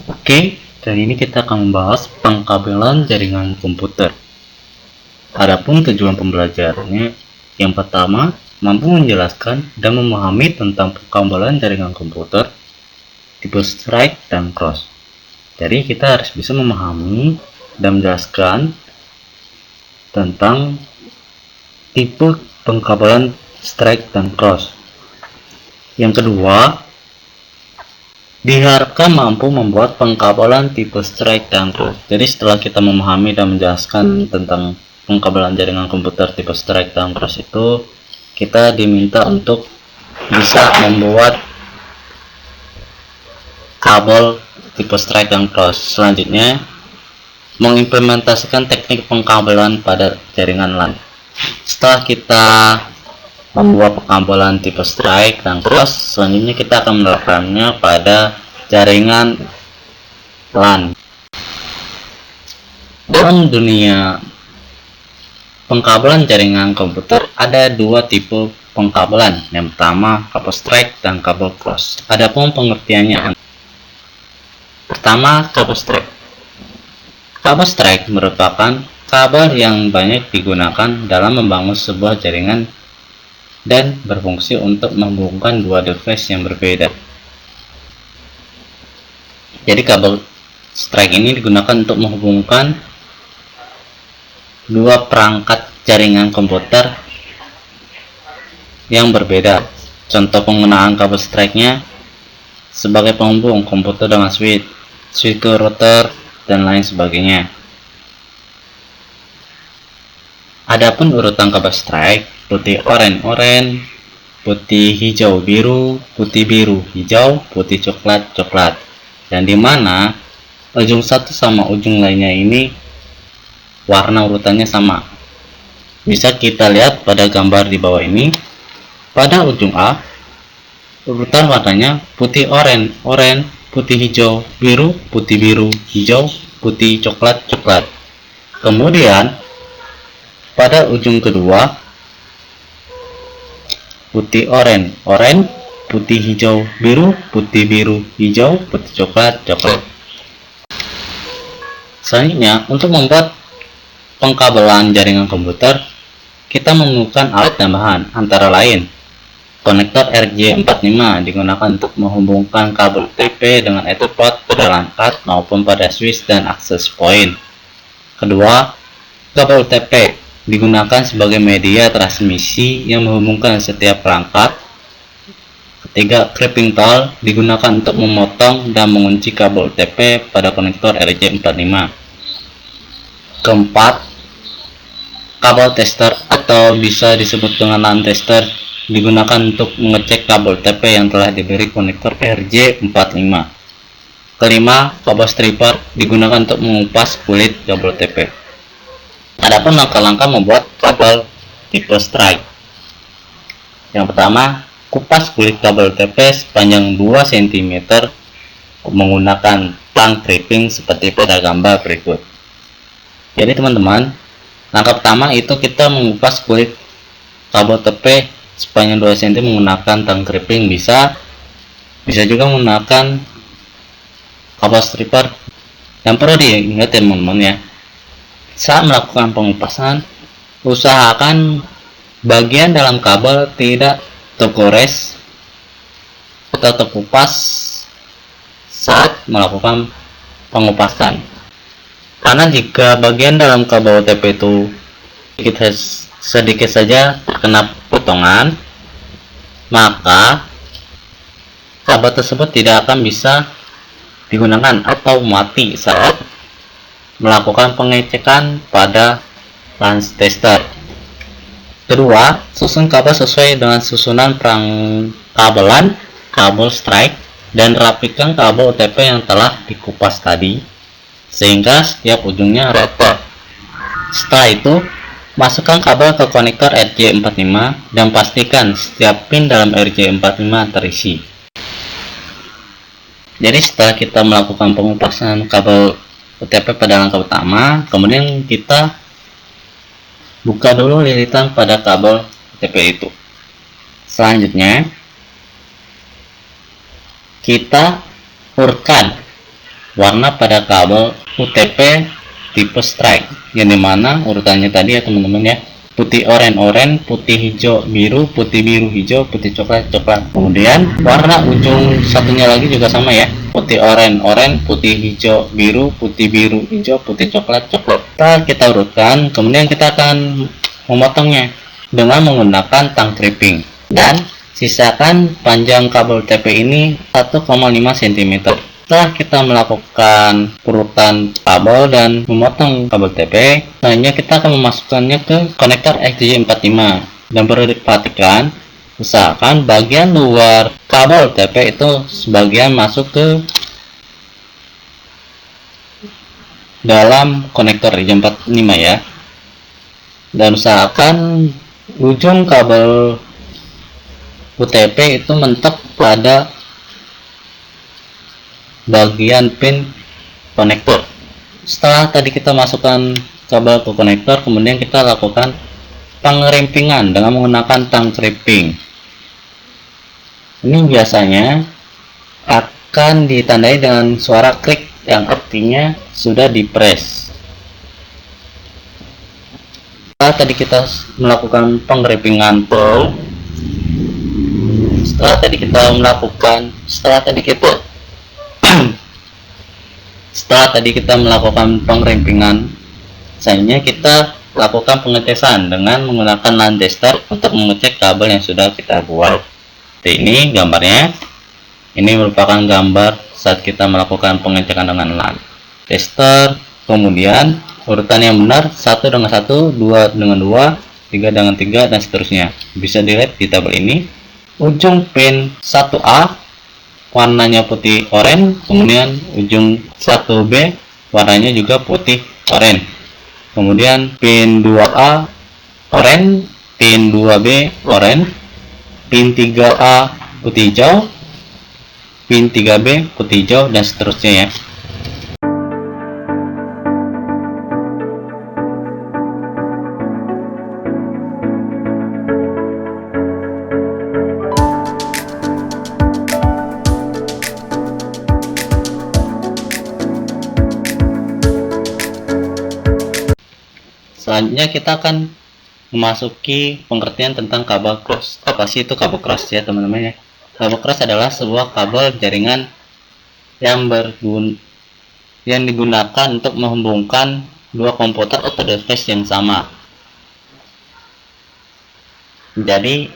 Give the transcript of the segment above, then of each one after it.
Oke, kali ini kita akan membahas pengkabelan jaringan komputer. Adapun tujuan pembelajarannya, yang pertama, mampu menjelaskan dan memahami tentang pengkabelan jaringan komputer, tipe strike dan cross. Jadi kita harus bisa memahami dan menjelaskan tentang tipe pengkabelan strike dan cross. Yang kedua, diharapkan mampu membuat pengkabelan tipe strike dan cross. Jadi setelah kita memahami dan menjelaskan tentang pengkabelan jaringan komputer tipe strike dan cross itu, kita diminta untuk bisa membuat kabel tipe strike dan cross. Selanjutnya, mengimplementasikan teknik pengkabelan pada jaringan LAN. Setelah kita membuat pengkabelan tipe strike dan cross, selanjutnya kita akan menerapkannya pada jaringan LAN. Dalam dunia pengkabelan jaringan komputer ada dua tipe pengkabelan. Yang pertama, kabel strike dan kabel cross. Adapun pengertiannya, pertama, kabel strike. Kabel strike merupakan kabel yang banyak digunakan dalam membangun sebuah jaringan dan berfungsi untuk menghubungkan dua device yang berbeda. Jadi kabel strike ini digunakan untuk menghubungkan dua perangkat jaringan komputer yang berbeda. Contoh penggunaan kabel strike-nya sebagai penghubung komputer dengan switch ke router, dan lain sebagainya. Adapun urutan kabel strike, putih oranye, putih hijau biru, putih biru hijau, putih coklat. Dan dimana ujung satu sama ujung lainnya ini warna urutannya sama. Bisa kita lihat pada gambar di bawah ini. Pada ujung A, urutan warnanya putih oranye, putih hijau biru, putih biru hijau, putih coklat. Kemudian pada ujung kedua, putih oranye, putih hijau biru, putih biru hijau, putih coklat. Selanjutnya, untuk membuat pengkabelan jaringan komputer, kita memerlukan alat tambahan, antara lain konektor RJ45 digunakan untuk menghubungkan kabel UTP dengan Etherport pada LAN card maupun pada switch dan access point. Kedua, kabel UTP digunakan sebagai media transmisi yang menghubungkan setiap perangkat. Ketiga, clipping tool digunakan untuk memotong dan mengunci kabel UTP pada konektor RJ45. Keempat, kabel tester atau bisa disebut dengan LAN tester digunakan untuk mengecek kabel UTP yang telah diberi konektor RJ45. Kelima, kabel stripper digunakan untuk mengupas kulit kabel UTP. Adapun langkah-langkah membuat kabel tipe strike. Yang pertama, kupas kulit kabel UTP sepanjang 2 cm menggunakan tang tripping seperti pada gambar berikut. Jadi teman-teman, langkah pertama itu kita mengupas kulit kabel UTP sepanjang 2 cm menggunakan tang tripping. Bisa juga menggunakan kabel stripper. Yang perlu diingat teman-teman ya, saat melakukan pengupasan, usahakan bagian dalam kabel tidak tergores atau terkupas saat melakukan pengupasan. Karena jika bagian dalam kabel OTP itu sedikit saja terkena potongan, maka kabel tersebut tidak akan bisa digunakan atau mati saat melakukan pengecekan pada LAN tester. Kedua, susun kabel sesuai dengan susunan perangkabelan kabel strike dan rapikan kabel OTP yang telah dikupas tadi sehingga setiap ujungnya rata. Setelah itu, masukkan kabel ke konektor RJ45 dan pastikan setiap pin dalam RJ45 terisi. Jadi setelah kita melakukan pengupasan kabel OTP pada langkah pertama, kemudian kita buka dulu lilitan pada kabel OTP itu. Selanjutnya kita urutkan warna pada kabel UTP tipe strike, yang dimana urutannya tadi ya teman-teman ya, putih oranye, putih hijau biru, putih biru hijau, putih coklat coklat. Kemudian warna ujung satunya lagi juga sama ya, putih oranye, putih hijau biru, putih biru hijau, putih coklat coklat. Kita urutkan, kemudian kita akan memotongnya dengan menggunakan tang tripping, dan sisakan panjang kabel TP ini 1,5 cm. Setelah kita melakukan urutan kabel dan memotong kabel TP, selanjutnya kita akan memasukkannya ke konektor XJ45, dan perlu diperhatikan, usahakan bagian luar kabel TP itu sebagian masuk ke dalam konektor XJ45 ya, dan usahakan ujung kabel UTP itu mentok pada bagian pin konektor. Setelah tadi kita masukkan kabel ke konektor, kemudian kita lakukan pengerimpingan dengan menggunakan tang tripping. Ini biasanya akan ditandai dengan suara klik, yang artinya sudah dipres. Setelah tadi kita melakukan pengerimpingan setelah tadi kita melakukan pengerimpingan, selanjutnya kita lakukan pengetesan dengan menggunakan LAN tester untuk mengecek kabel yang sudah kita buat. Ini gambarnya. Ini merupakan gambar saat kita melakukan pengecekan dengan LAN tester. Kemudian urutan yang benar 1 dengan 1, 2 dengan 2, 3 dengan 3, dan seterusnya. Bisa dilihat di tabel ini. Ujung pin 1A warnanya putih oranye, kemudian ujung 1B warnanya juga putih oranye. Kemudian pin 2A oranye, pin 2B oranye, pin 3A putih hijau, pin 3B putih hijau, dan seterusnya ya. Selanjutnya kita akan memasuki pengertian tentang kabel cross. Apa sih itu kabel cross ya teman-teman ya? Kabel cross adalah sebuah kabel jaringan yang digunakan untuk menghubungkan dua komputer atau device yang sama. Jadi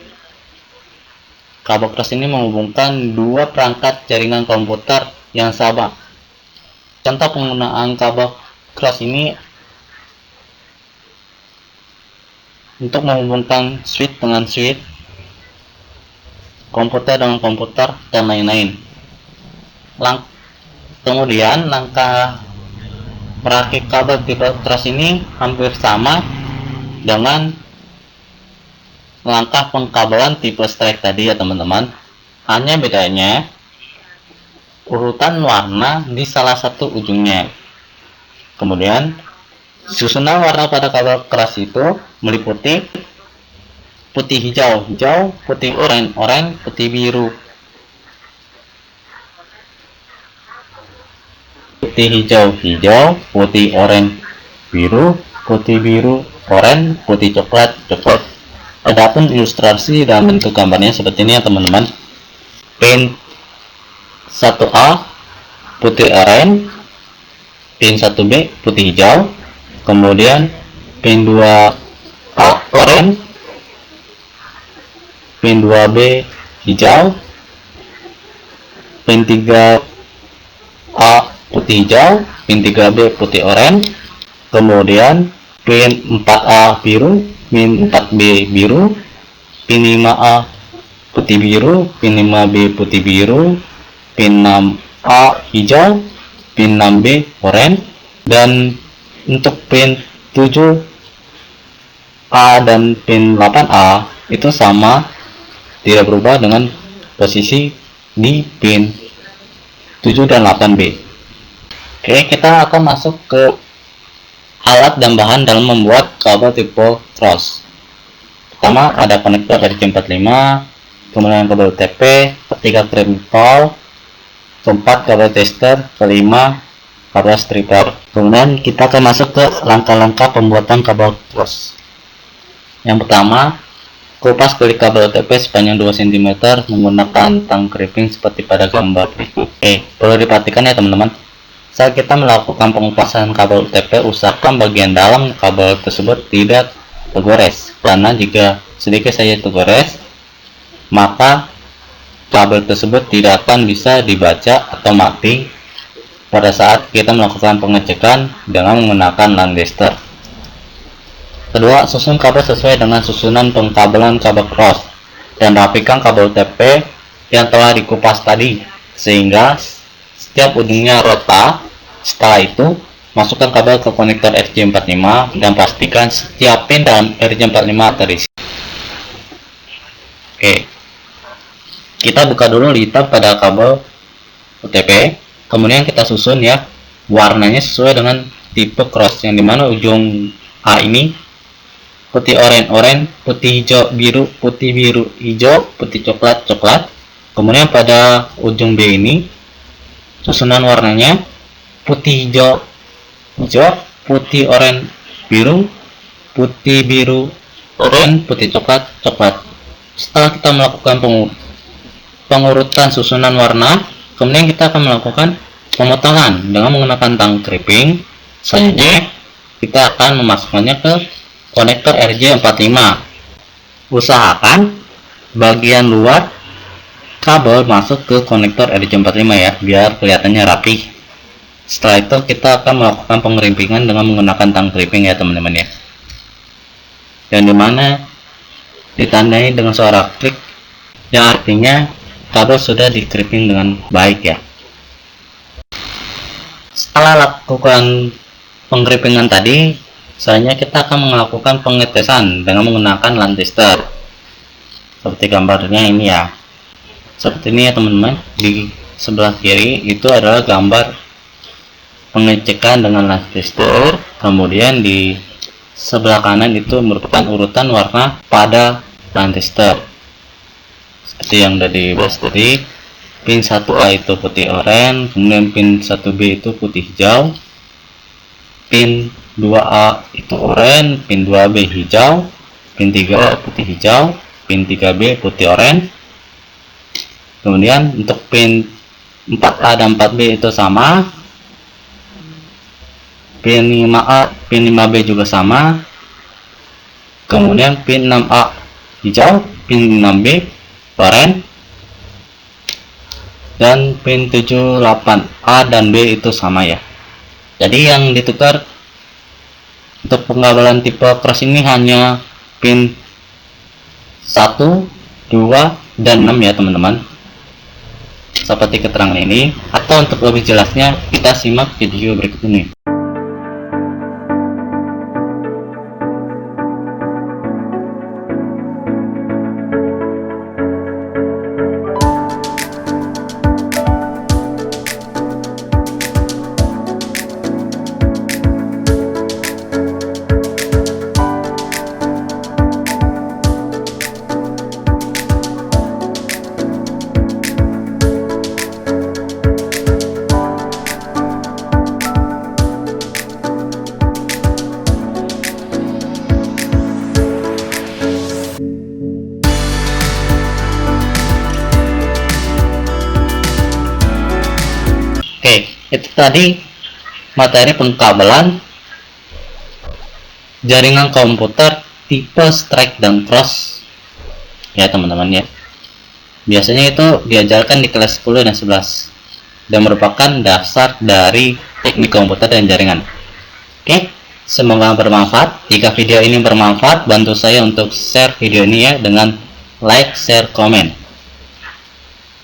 kabel cross ini menghubungkan dua perangkat jaringan komputer yang sama. Contoh penggunaan kabel cross ini untuk menghubungkan switch dengan switch, komputer dengan komputer, dan lain-lain. Kemudian langkah merakit kabel tipe cross ini hampir sama dengan langkah pengkabelan tipe strike tadi ya teman-teman. Hanya bedanya urutan warna di salah satu ujungnya. Kemudian susunan warna pada kabel keras itu meliputi putih hijau, putih oranye, putih biru, putih hijau, putih oranye, putih biru, oranye, putih coklat. Adapun ilustrasi dalam bentuk gambarnya seperti ini ya teman-teman. Pin 1A putih oranye, pin 1B putih hijau, kemudian pin 2A oranye, pin 2B hijau, pin 3A putih hijau, pin 3B putih oranye, kemudian pin 4A biru, pin 4B biru, pin 5A putih biru, pin 5B putih biru, pin 6A hijau, pin 6B oranye, dan untuk pin 7A dan pin 8A itu sama, tidak berubah dengan posisi di pin 7 dan 8B. Oke, kita akan masuk ke alat dan bahan dalam membuat kabel tipe cross. Pertama ada konektor dari J45, kemudian kabel TP, ketiga krimpol, keempat kabel tester, kelima kabel stripper. Kemudian kita akan masuk ke langkah-langkah pembuatan kabel cross. Yang pertama, kupas kulit kabel OTP sepanjang 2 cm menggunakan tang crimping seperti pada gambar. Perlu diperhatikan ya teman-teman, saat kita melakukan pengupasan kabel OTP, usahakan bagian dalam kabel tersebut tidak tergores, karena jika sedikit saja tergores, maka kabel tersebut tidak akan bisa dibaca atau mati pada saat kita melakukan pengecekan dengan menggunakan landester. Kedua, susun kabel sesuai dengan susunan pengkabelan kabel cross dan rapikan kabel OTP yang telah dikupas tadi sehingga setiap ujungnya rata. Setelah itu, masukkan kabel ke konektor RJ45 dan pastikan setiap pin dalam RJ45 terisi. Kita buka dulu hitam pada kabel OTP, kemudian kita susun ya warnanya sesuai dengan tipe cross, yang dimana ujung A ini putih oranye, putih hijau biru, putih biru hijau, putih coklat coklat. Kemudian pada ujung B ini susunan warnanya putih hijau hijau, putih oranye biru, putih biru oranye, putih coklat coklat. Setelah kita melakukan pengurutan susunan warna, kemudian kita akan melakukan pemotongan dengan menggunakan tang crimping. Selanjutnya kita akan memasukkannya ke konektor RJ45. Usahakan bagian luar kabel masuk ke konektor RJ45 ya, biar kelihatannya rapi. Setelah itu kita akan melakukan pengerimpingan dengan menggunakan tang crimping ya teman-teman ya, yang dimana ditandai dengan suara klik, yang artinya kabel sudah di crimping dengan baik ya. Setelah lakukan pengerimpingan tadi, selanjutnya kita akan melakukan pengetesan dengan menggunakan landester seperti gambarnya ini ya. Seperti ini ya teman-teman. Di sebelah kiri itu adalah gambar pengecekan dengan landester, kemudian di sebelah kanan itu merupakan urutan warna pada landester seperti yang sudah dibahas tadi. Pin 1A itu putih oranye, kemudian pin 1B itu putih hijau, pin 2A itu oranye, pin 2B hijau, pin 3A putih hijau, pin 3B putih oranye. Kemudian untuk pin 4A dan 4B itu sama, pin 5A, pin 5B juga sama, kemudian pin 6A hijau, pin 6B oranye, dan pin 7, 8A dan B itu sama ya. Jadi yang ditukar untuk pengabelan tipe cross ini hanya pin 1, 2, dan 6 ya teman-teman, seperti keterangan ini. Atau untuk lebih jelasnya kita simak video berikut ini. Itu tadi materi pengkabelan jaringan komputer tipe strike dan cross ya teman-teman ya. Biasanya itu diajarkan di kelas 10 dan 11 dan merupakan dasar dari teknik komputer dan jaringan. Semoga bermanfaat. Jika video ini bermanfaat, bantu saya untuk share video ini ya dengan like, share, komen.